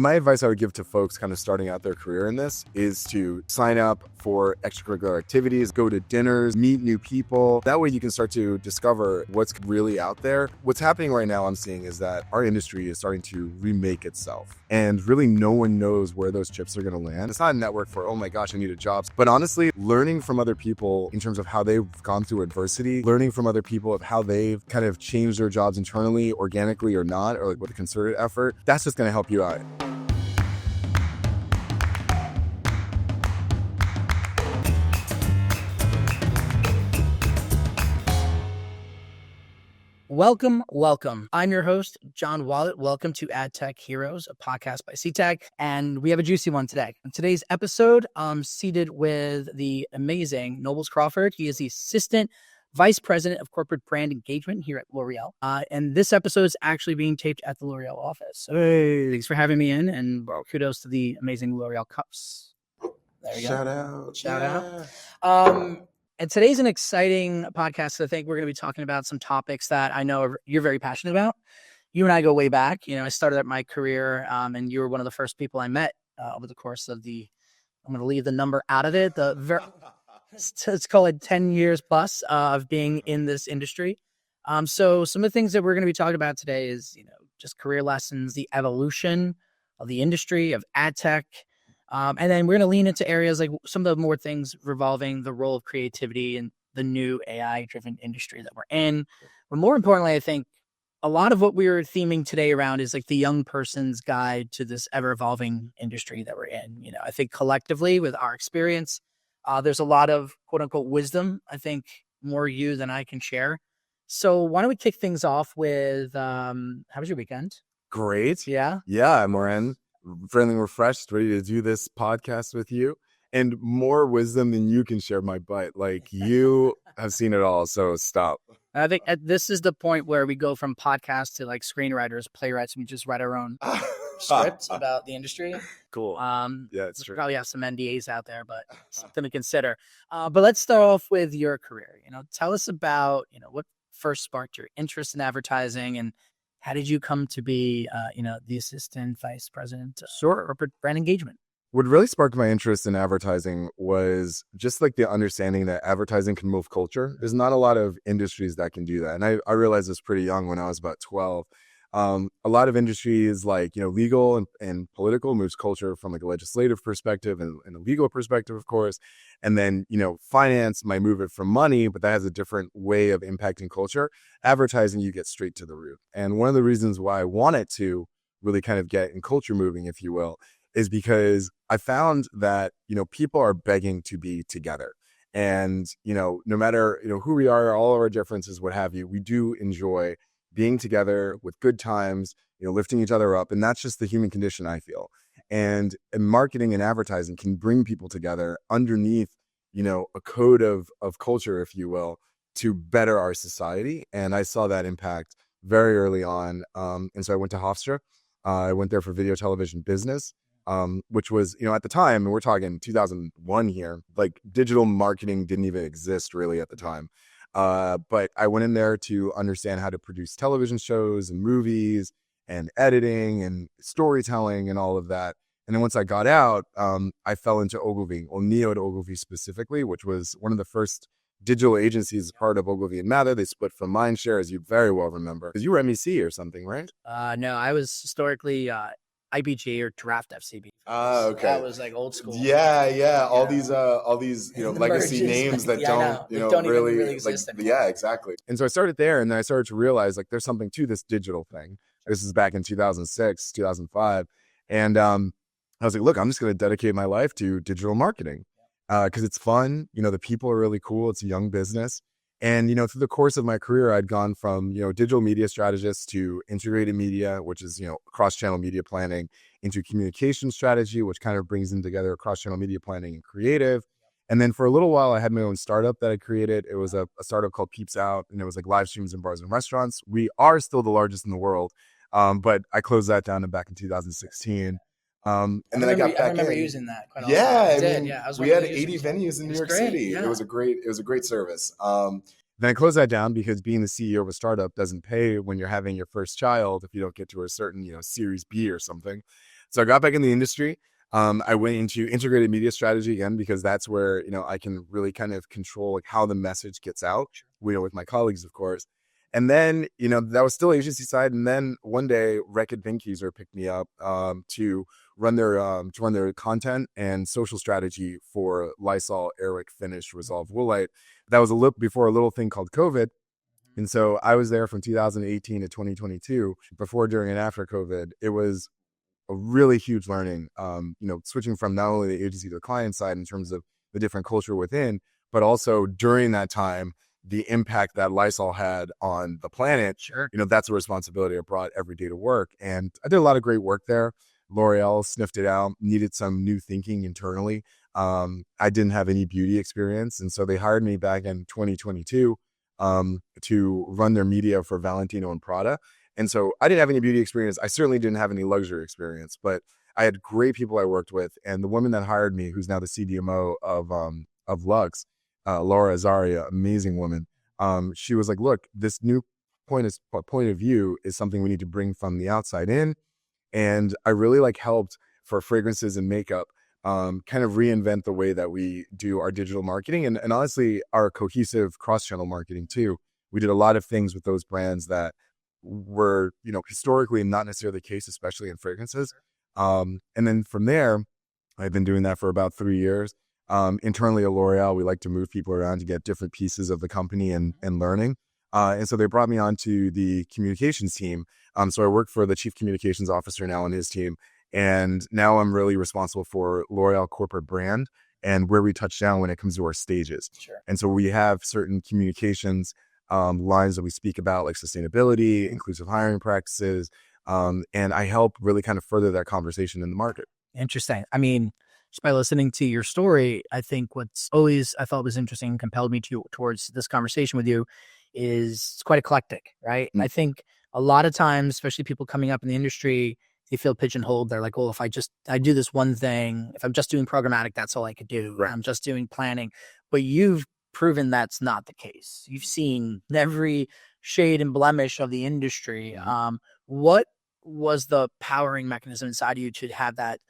My advice I would give to folks kind of starting out their career in this is to sign up for extracurricular activities, go to dinners, meet new people. That way you can start to discover what's really out there. What's happening right now I'm seeing is that our industry is starting to remake itself. And really no one knows where those chips are going to land. It's not a network for, oh my gosh, I need a job. But honestly, learning from other people in terms of how they've gone through adversity, learning from other people of how they've kind of changed their jobs internally, organically or not, or like with a concerted effort, that's just going to help you out. Welcome. I'm your host, Jon Wallett. Welcome to Adtech Heroes, a podcast by Adtech, and we have a juicy one today. In today's episode, I'm seated with the amazing Nobles Crawford. He is the Assistant Vice President of Corporate Brand Engagement here at L'Oreal. And this episode is actually being taped at the L'Oreal office. Hey, thanks for having me in, and kudos to the amazing L'Oreal cups. There we go. Shout out. And today's an exciting podcast. I think we're going to be talking about some topics that I know you're very passionate about. You and I go way back. You know, I started out my career, and you were one of the first people I met over the course of I'm going to leave the number out of it. Let's call it 10 years plus of being in this industry. So some of the things that we're going to be talking about today is, just career lessons, the evolution of the industry, of ad tech. And then we're going to lean into areas like some of the more things revolving the role of creativity in the new AI-driven industry that we're in. But more importantly, I think a lot of what we're theming today around is like the young person's guide to this ever-evolving industry that we're in. I think collectively with our experience, there's a lot of quote-unquote wisdom, I think more you than I can share. So why don't we kick things off with, how was your weekend? Great. Yeah, Moran. Feeling refreshed, ready to do this podcast with you, and more wisdom than you can share, my butt. Like, you have seen it all, so stop. I think this is the point where we go from podcasts to like screenwriters, playwrights, and we just write our own scripts about the industry. Cool. Yeah, it's true. Probably have some NDAs out there, but something to consider. But let's start off with your career. Tell us about what first sparked your interest in advertising, and how did you come to be, the Assistant Vice President of Corporate Brand Engagement? What really sparked my interest in advertising was just like the understanding that advertising can move culture. There's not a lot of industries that can do that. And I realized this pretty young when I was about 12. A lot of industries like, legal and political moves culture from like a legislative perspective and a legal perspective, of course. And then, finance might move it from money, but that has a different way of impacting culture. Advertising, you get straight to the root. And one of the reasons why I wanted to really kind of get in culture moving, if you will, is because I found that, people are begging to be together. And, no matter, who we are, all of our differences, what have you, we do enjoy being together with good times, lifting each other up. And that's just the human condition, I feel. And marketing and advertising can bring people together underneath, a code of culture, if you will, to better our society. And I saw that impact very early on. And so I went to Hofstra. I went there for video television business, which was, at the time, and we're talking 2001 here, like digital marketing didn't even exist really at the time. But I went in there to understand how to produce television shows and movies and editing and storytelling and all of that. And then once I got out, I fell into Ogilvy, or Neo at Ogilvy specifically, which was one of the first digital agencies as part of Ogilvy and Mather. They split from Mindshare, as you very well remember, because you were MEC or something, right? No, I was historically IBG or Draft FCB. Okay. That was like old school. Yeah. All these legacy names that don't really exist anymore. Yeah, exactly. And so I started there, and then I started to realize like there's something to this digital thing. This is back in 2006, 2005. And I was like, look, I'm just going to dedicate my life to digital marketing because it's fun. The people are really cool. It's a young business. And, through the course of my career, I'd gone from, digital media strategist to integrated media, which is, cross-channel media planning, into communication strategy, which kind of brings them together, cross-channel media planning and creative. And then for a little while, I had my own startup that I created. It was a startup called Peeps Out, and it was like live streams in bars and restaurants. We are still the largest in the world, but I closed that down back in 2016. And then I got back in. I remember using that quite often. Yeah, we had 80 venues in New York City. Yeah. It was a great service. Then I closed that down because being the CEO of a startup doesn't pay when you're having your first child if you don't get to a certain, Series B or something. So I got back in the industry. I went into integrated media strategy again because that's where I can really kind of control like how the message gets out. With my colleagues, of course. And then that was still agency side. And then one day, Reckitt Benckiser picked me up to run their content and social strategy for Lysol, Airwick, Finish, Resolve, Woolite. That was a little before a little thing called COVID. And so I was there from 2018 to 2022, before, during, and after COVID. It was a really huge learning, switching from not only the agency to the client side in terms of the different culture within, but also during that time, the impact that Lysol had on the planet. Sure. That's a responsibility I brought every day to work. And I did a lot of great work there. L'Oreal sniffed it out, needed some new thinking internally. I didn't have any beauty experience. And so they hired me back in 2022 to run their media for Valentino and Prada. And so I didn't have any beauty experience. I certainly didn't have any luxury experience, but I had great people I worked with. And the woman that hired me, who's now the CDMO of Lux, Laura Azaria, amazing woman. She was like, look, this new point of view is something we need to bring from the outside in. And I really helped for fragrances and makeup, kind of reinvent the way that we do our digital marketing and honestly, our cohesive cross-channel marketing too. We did a lot of things with those brands that were, historically not necessarily the case, especially in fragrances. And then from there, I've been doing that for about 3 years. Internally at L'Oreal, we like to move people around to get different pieces of the company and learning. And so they brought me on to the communications team. So I work for the chief communications officer now on his team. And now I'm really responsible for L'Oreal corporate brand and where we touch down when it comes to our stages. Sure. And so we have certain communications lines that we speak about, like sustainability, inclusive hiring practices. And I help really kind of further that conversation in the market. Interesting. I mean, just by listening to your story, I think what's always I felt was interesting and compelled me towards this conversation with you is it's quite eclectic, right? Mm. I think a lot of times, especially people coming up in the industry, they feel pigeonholed. They're like, well, if I do this one thing, if I'm just doing programmatic, that's all I could do. Right. I'm just doing planning. But you've proven that's not the case. You've seen every shade and blemish of the industry. What was the powering mechanism inside of you to have that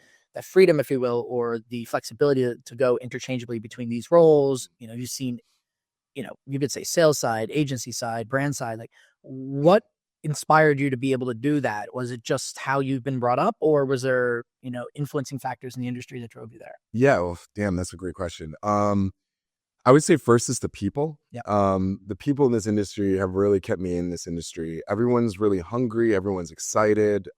freedom, if you will, or the flexibility to go interchangeably between these roles? You've seen, you could say sales side, agency side, brand side. Like, what inspired you to be able to do that? Was it just how you've been brought up, or was there, influencing factors in the industry that drove you there? Yeah, well, damn, that's a great question. I would say first is the people. Yeah. The people in this industry have really kept me in this industry. Everyone's really hungry. Everyone's excited.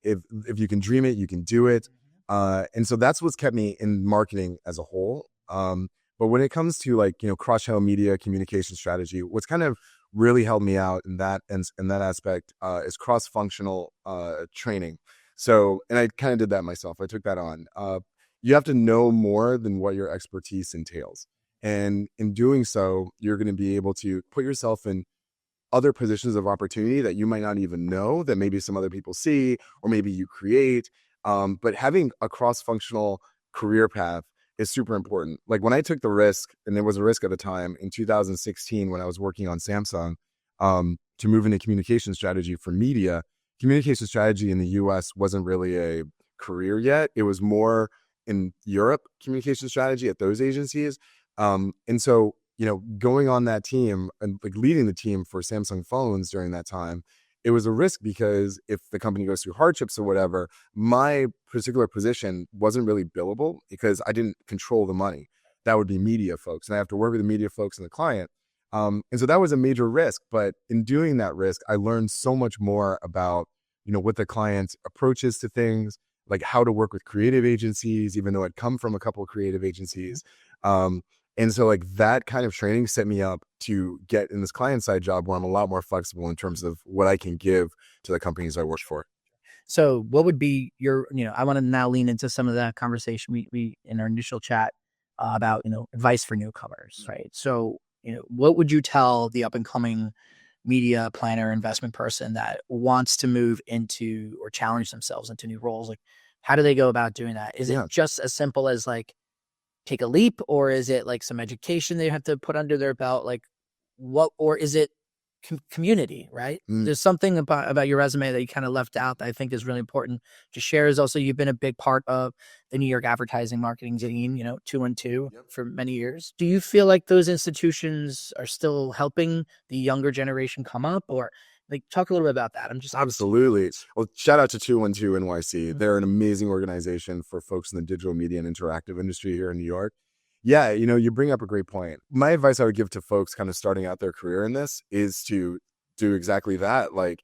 If you can dream it, you can do it. And so that's what's kept me in marketing as a whole. But when it comes to cross-channel media communication strategy, what's kind of really helped me out in that aspect is cross-functional training. So, and I kind of did that myself. I took that on. You have to know more than what your expertise entails. And in doing so, you're going to be able to put yourself in other positions of opportunity that you might not even know that maybe some other people see, or maybe you create. But having a cross-functional career path is super important. Like when I took the risk, and there was a risk at the time in 2016 when I was working on Samsung, to move into communication strategy for media. Communication strategy in the US wasn't really a career yet. It was more in Europe, communication strategy at those agencies. And so, going on that team and leading the team for Samsung phones during that time, it was a risk because if the company goes through hardships or whatever, my particular position wasn't really billable because I didn't control the money. That would be media folks, and I have to work with the media folks and the client. And so that was a major risk. But in doing that risk, I learned so much more about, what the client's approach is to things, like how to work with creative agencies, even though I'd come from a couple of creative agencies. And so that kind of training set me up to get in this client side job where I'm a lot more flexible in terms of what I can give to the companies I work for. So what would be your, I want to now lean into some of that conversation we in our initial chat about, advice for newcomers, right? So, what would you tell the up and coming media planner, investment person that wants to move into or challenge themselves into new roles? Like, how do they go about doing that? Is it just as simple as take a leap, or is it some education they have to put under their belt? Or is it community, right? Mm, There's something about your resume that you kind of left out that I think is really important to share. Is also you've been a big part of the New York advertising marketing scene, 212 yep. for many years. Do you feel like those institutions are still helping the younger generation come up, or like talk a little bit about that? I'm just Absolutely. Well, shout out to 212 NYC. Mhm. They're an amazing organization for folks in the digital media and interactive industry here in New York. Yeah, you bring up a great point. My advice I would give to folks kind of starting out their career in this is to do exactly that. Like,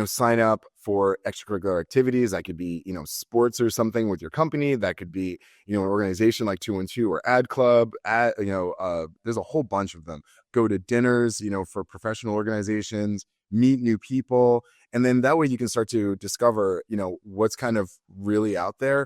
sign up for extracurricular activities. That could be, sports or something with your company. That could be, an organization like 212 or Ad Club. There's a whole bunch of them. Go to dinners, for professional organizations, meet new people. And then that way you can start to discover, what's kind of really out there.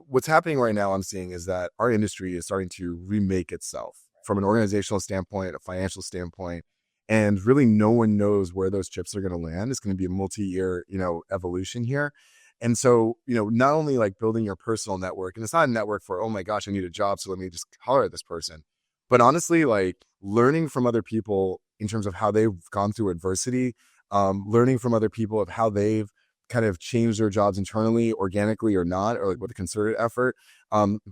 What's happening right now I'm seeing is that our industry is starting to remake itself from an organizational standpoint, a financial standpoint, and really no one knows where those chips are going to land. It's going to be a multi-year, evolution here. And so, not only like building your personal network, and it's not a network for, oh my gosh, I need a job, so let me just holler at this person. But honestly, like learning from other people in terms of how they've gone through adversity, learning from other people of how they've kind of changed their jobs internally, organically or not, or like with a concerted effort,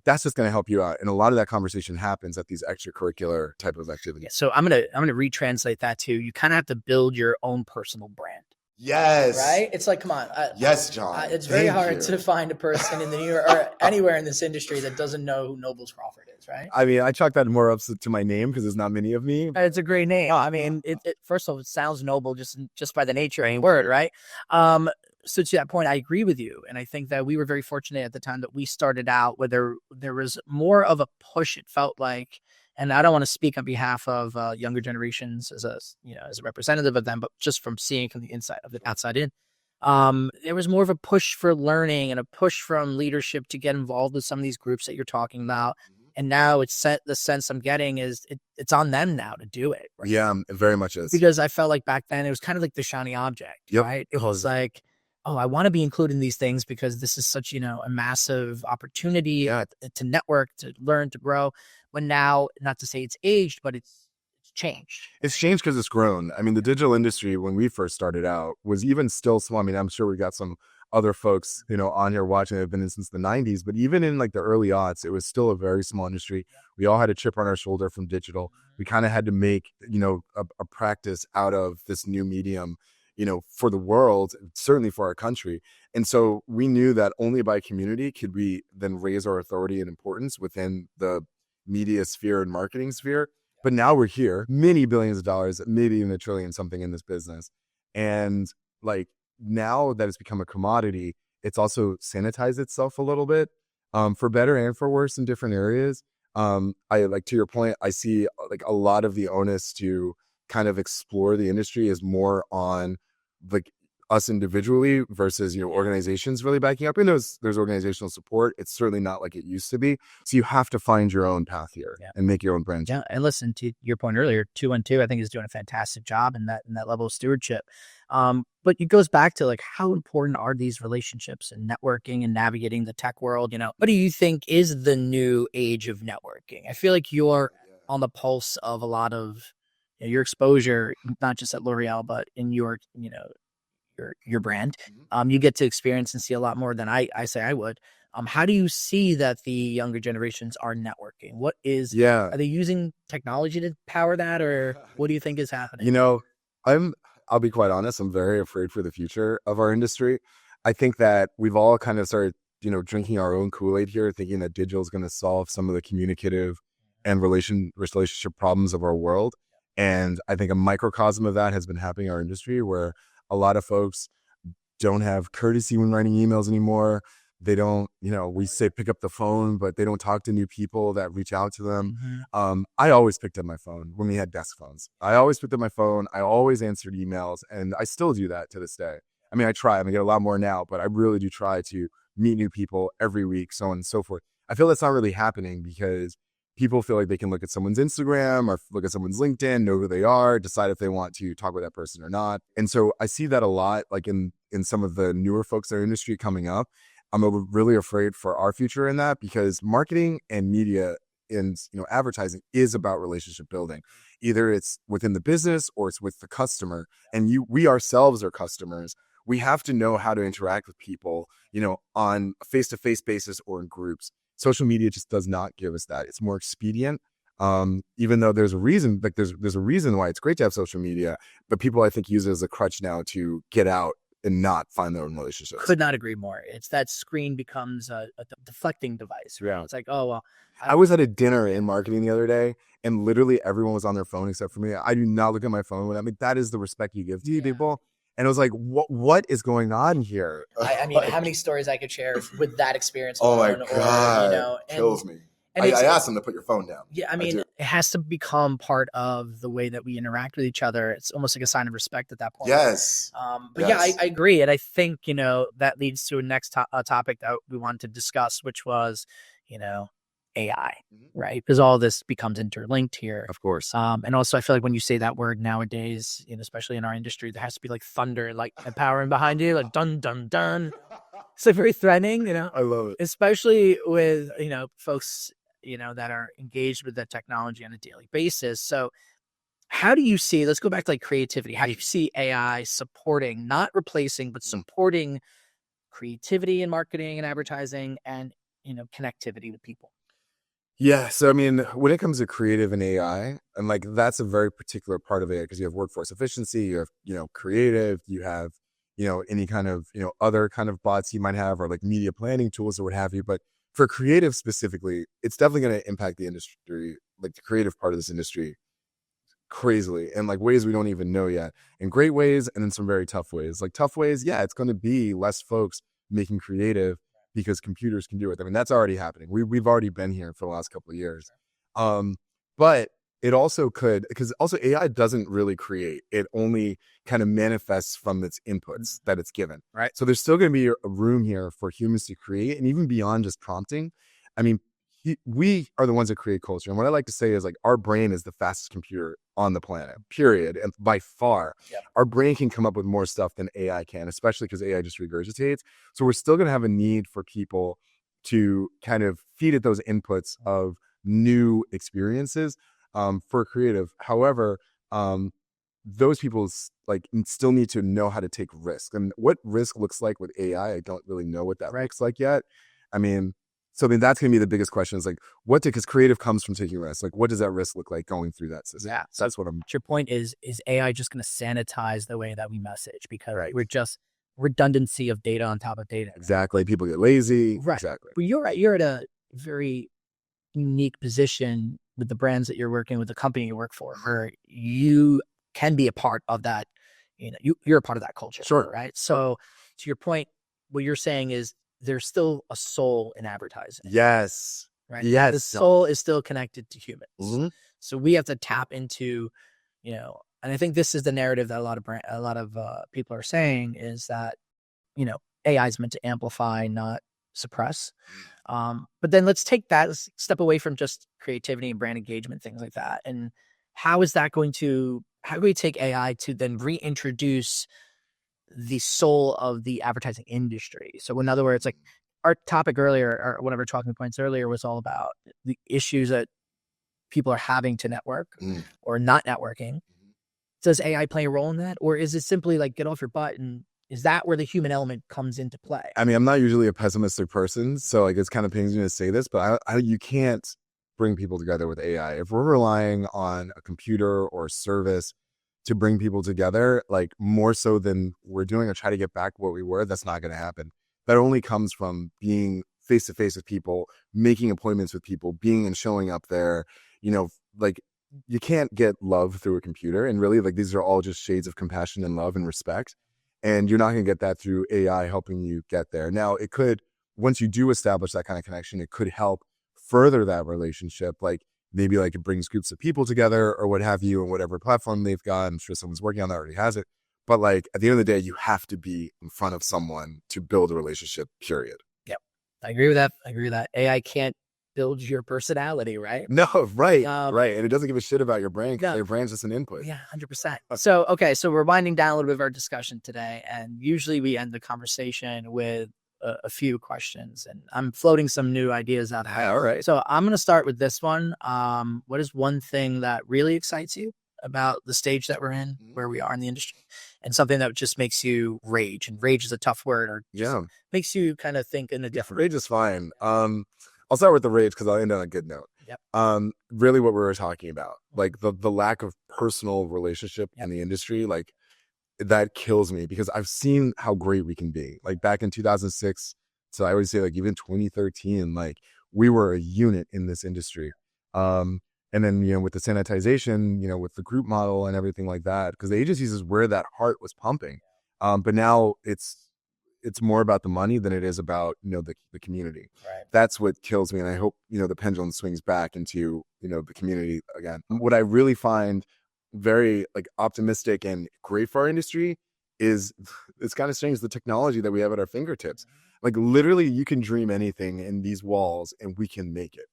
that's just going to help you out. And a lot of that conversation happens at these extracurricular type of Yeah, activities. so I'm gonna retranslate that too. You kind of have to build your own personal brand, Yes. right? It's like, come on, Yes, John. it's very Thank hard you. to find a person in the New York or anywhere in this industry that doesn't know who Nobles Crawford is, right? I mean, I chalk that more up to my name because there's not many of me. It's a great name. I mean, it first of all, it sounds noble just by the nature of the word, right? So to that point, I agree with you, and I think that we were very fortunate at the time that we started out where there was more of a push. It felt like, and I don't want to speak on behalf of younger generations as a representative of them, but just from seeing from the inside of the outside in, there was more of a push for learning and a push from leadership to get involved with some of these groups that you're talking about. And now the sense I'm getting is it's on them now to do it. Right? Yeah, it very much is. Because I felt like back then it was kind of like the shiny object, Yep. right? It was like, oh, I want to be included in these things because this is such, a massive opportunity to network, to learn, to grow. When now, not to say it's aged, but it's changed. It's changed because it's grown. I mean, the digital industry when we first started out was even still small. I mean, I'm sure we got some other folks, on here watching that have been in since the 90s, but even in like the early aughts, it was still a very small industry. We all had a chip on our shoulder from digital. We kind of had to make, a practice out of this new medium, for the world, certainly for our country. And so we knew that only by community could we then raise our authority and importance within the media sphere and marketing sphere. But now we're here, many billions of dollars, maybe even a trillion something in this business. And like now that it's become a commodity, it's also sanitized itself a little bit, for better and for worse in different areas. I like to your point, I see like a lot of the onus to kind of explore the industry is more on like us individually versus organizations really backing up. And there's organizational support. It's certainly not like it used to be. So you have to find your own path here and make your own brand. Yeah, and listen to your point earlier, 212 I think is doing a fantastic job in that level of stewardship. But it goes back to like how important are these relationships and networking and navigating the tech world? What do you think is the new age of networking? I feel like you're on the pulse of a lot of your exposure, not just at L'Oreal, but in your brand. You get to experience and see a lot more than I say I would. How do you see that the younger generations are networking? Are they using technology to power that, or what do you think is happening? I'll be quite honest, I'm very afraid for the future of our industry. I think that we've all kind of started, drinking our own Kool-Aid here, thinking that digital is going to solve some of the communicative and relationship problems of our world. And I think a microcosm of that has been happening in our industry where a lot of folks don't have courtesy when writing emails anymore. They don't, we say pick up the phone, but they don't talk to new people that reach out to them. I always picked up my phone when we had desk phones. I always picked up my phone. I always answered emails, and I still do that to this day. I mean, I try. I get a lot more now, but I really do try to meet new people every week, so on and so forth. I feel that's not really happening because people feel like they can look at someone's Instagram or look at someone's LinkedIn, know who they are, decide if they want to talk with that person or not. And so I see that a lot, like in some of the newer folks in our industry coming up. I'm really afraid for our future in that because marketing and media in advertising is about relationship building. Either it's within the business or it's with the customer, and we ourselves are customers. We have to know how to interact with people, on a face-to-face basis or in groups. Social media just does not give us that. It's more expedient. Even though there's a reason, like there's a reason why it's great to have social media, but people I think use it as a crutch now to get out and not find their own relationships. Could not agree more. It's that screen becomes a deflecting device. Right? Yeah. It's like, oh, well. I was at a dinner in marketing the other day, and literally everyone was on their phone except for me. I do not look at my phone. I mean, that is the respect you give to people. And it was like, what is going on here? I mean, how many stories I could share with that experience Oh my alone, God, kills me. And I asked them to put your phone down. Yeah, I mean, it has to become part of the way that we interact with each other. It's almost like a sign of respect at that point. Yes. But yeah, I agree. And I think, that leads to a next topic that we wanted to discuss, which was, AI, right? Because all this becomes interlinked here. Of course. And also I feel like when you say that word nowadays, especially in our industry, there has to be like thunder, like empowering behind you, like dun, dun, dun. It's like very threatening, I love it. Especially with, folks, that are engaged with the technology on a daily basis. So how do you see, let's go back to like creativity. How do you see AI supporting, not replacing, but supporting creativity in marketing and advertising and, connectivity with people? Yeah. So, I mean, when it comes to creative and AI, and like, that's a very particular part of it because you have workforce efficiency, you have, creative, you have, any kind of, other kind of bots you might have, or like media planning tools or what have you. But for creative specifically, it's definitely going to impact the industry, like the creative part of this industry, crazily, and like ways we don't even know yet, in great ways and in some very tough ways. Like tough ways, yeah, it's going to be less folks making creative because computers can do it. I mean, that's already happening. We've already been here for the last couple of years. But it also could, because also AI doesn't really create. It only kind of manifests from its inputs that it's given. Right. So there's still going to be a room here for humans to create, and even beyond just prompting. I mean, we are the ones that create culture. And what I like to say is like our brain is the fastest computer on the planet, period. And by far, our brain can come up with more stuff than AI can, especially because AI just regurgitates. So we're still going to have a need for people to kind of feed it those inputs of new experiences for creative. However, those people like still need to know how to take risk. And what risk looks like with AI, I don't really know what that looks like yet. I mean, that's going to be the biggest question is like, because creative comes from taking risks. Like, what does that risk look like going through that system? Yeah. So that's what your point is AI just going to sanitize the way that we message because we're just redundancy of data on top of data. Exactly. People get lazy. Right. Exactly. But you're right. You're at a very unique position with the brands that you're working with, the company you work for, where you can be a part of that. You're a part of that culture. Sure. Right. So to your point, what you're saying is there's still a soul in advertising. Yes. Right. Yes. The soul is still connected to humans. Mm-hmm. So we have to tap into, and I think this is the narrative that a lot of people are saying is that, AI is meant to amplify, not suppress. But then let's take that step away from just creativity and brand engagement, things like that. And how do we take AI to then reintroduce the soul of the advertising industry? So in other words, like our topic earlier, or one of our talking points earlier was all about the issues that people are having to network or not networking. Does AI play a role in that? Or is it simply like get off your butt, and is that where the human element comes into play? I mean, I'm not usually a pessimistic person, so like it's kind of pains me to say this, but you can't bring people together with AI. If we're relying on a computer or a service to bring people together, like more so than we're doing or try to get back what we were, that's not going to happen. That only comes from being face to face with people, making appointments with people, being and showing up there. Like you can't get love through a computer, and really like these are all just shades of compassion and love and respect. And you're not going to get that through AI helping you get there. Now, it could, once you do establish that kind of connection, it could help further that relationship. Like maybe like it brings groups of people together or what have you, and whatever platform they've got. I'm sure someone's working on that, already has it. But like at the end of the day, you have to be in front of someone to build a relationship, period. Yep. I agree with that. AI can't build your personality, right? No, right. Right. And it doesn't give a shit about your brain because your brain's just an input. Yeah, 100%. So we're winding down a little bit of our discussion today. And usually we end the conversation with a few questions, and I'm floating some new ideas out there. All right. So I'm going to start with this one. What is one thing that really excites you about the stage that we're in, where we are in the industry, and something that just makes you rage? And rage is a tough word, or just makes you kind of think in a different rage is fine. I'll start with the rage because I'll end on a good note. Yep. Really what we were talking about, like the lack of personal relationship in the industry, like that kills me because I've seen how great we can be. Like back in 2006, so I always say like even 2013, like we were a unit in this industry. And then, you know, with the sanitization, you know, with the group model and everything like that, because the agencies is where that heart was pumping. But now it's more about the money than it is about, you know, the community. Right. That's what kills me. And I hope, you know, the pendulum swings back into, you know, the community again. What I really find very like optimistic and great for our industry is, it's kind of strange, the technology that we have at our fingertips. Like literally you can dream anything in these walls and we can make it.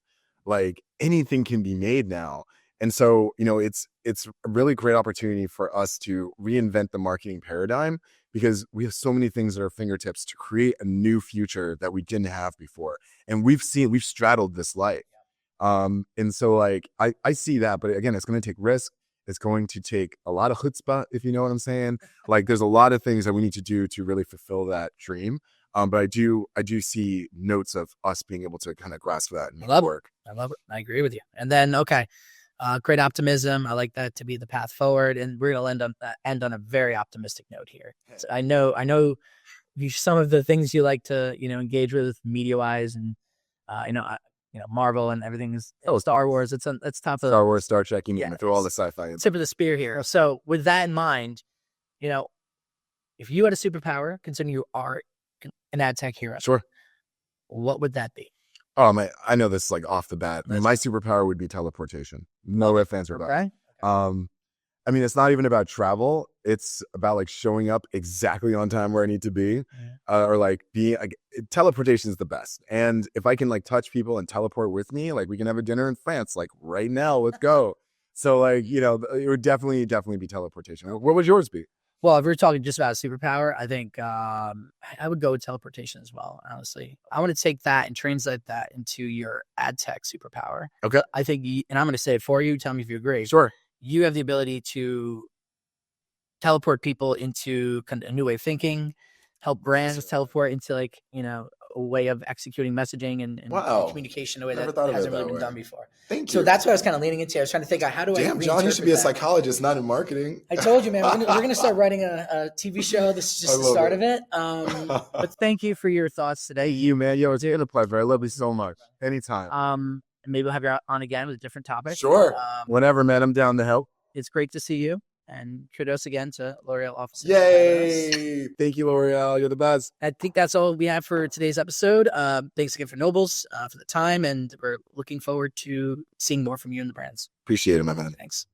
Like anything can be made now. And so, you know, it's a really great opportunity for us to reinvent the marketing paradigm, because we have so many things at our fingertips to create a new future that we didn't have before. And we've straddled this light. And so like, I see that, but again, it's going to take risk. It's going to take a lot of chutzpah, if you know what I'm saying. Like there's a lot of things that we need to do to really fulfill that dream. But I do see notes of us being able to kind of grasp that and make it work. I love it. I agree with you. And then, okay. Great optimism. I like that to be the path forward, and we're gonna end on a very optimistic note here. So I know some of the things you like to, you know, engage with media wise, and Marvel and everything is Star Wars. It's tough. Star Wars, Star Trek, through all the sci-fi. Tip of the spear here. So with that in mind, you know, if you had a superpower, considering you are an Adtech hero, sure, what would that be? Oh my! I know this like off the bat. My superpower would be teleportation. No ifs, ands, or buts. Okay. I mean, it's not even about travel. It's about like showing up exactly on time where I need to be, or like being like, teleportation is the best. And if I can like touch people and teleport with me, like we can have a dinner in France, like right now, let's go. So like, you know, it would definitely be teleportation. What would yours be? Well, if we're talking just about a superpower, I think I would go with teleportation as well, honestly. I want to take that and translate that into your Adtech superpower. Okay. I think, and I'm going to say it for you, tell me if you agree. Sure. You have the ability to teleport people into kind of a new way of thinking, help brands teleport into like, you know, a way of executing messaging and communication in a way that hasn't really been done before. Thank you. So that's what I was kind of leaning into. I was trying to think, how do I Damn, John, you should be a psychologist, not in marketing. I told you, man, we're gonna start writing a TV show. This is just the start of it. But thank you for your thoughts today. You, man. Yo, it's a pleasure. I love you so much. Anytime. Maybe we'll have you on again with a different topic. Sure. Whenever, man. I'm down to help. It's great to see you. And kudos again to L'Oreal offices. Yay! Thank you, L'Oreal. You're the best. I think that's all we have for today's episode. Thanks again for Nobles, for the time, and we're looking forward to seeing more from you and the brands. Appreciate it, my man. Thanks.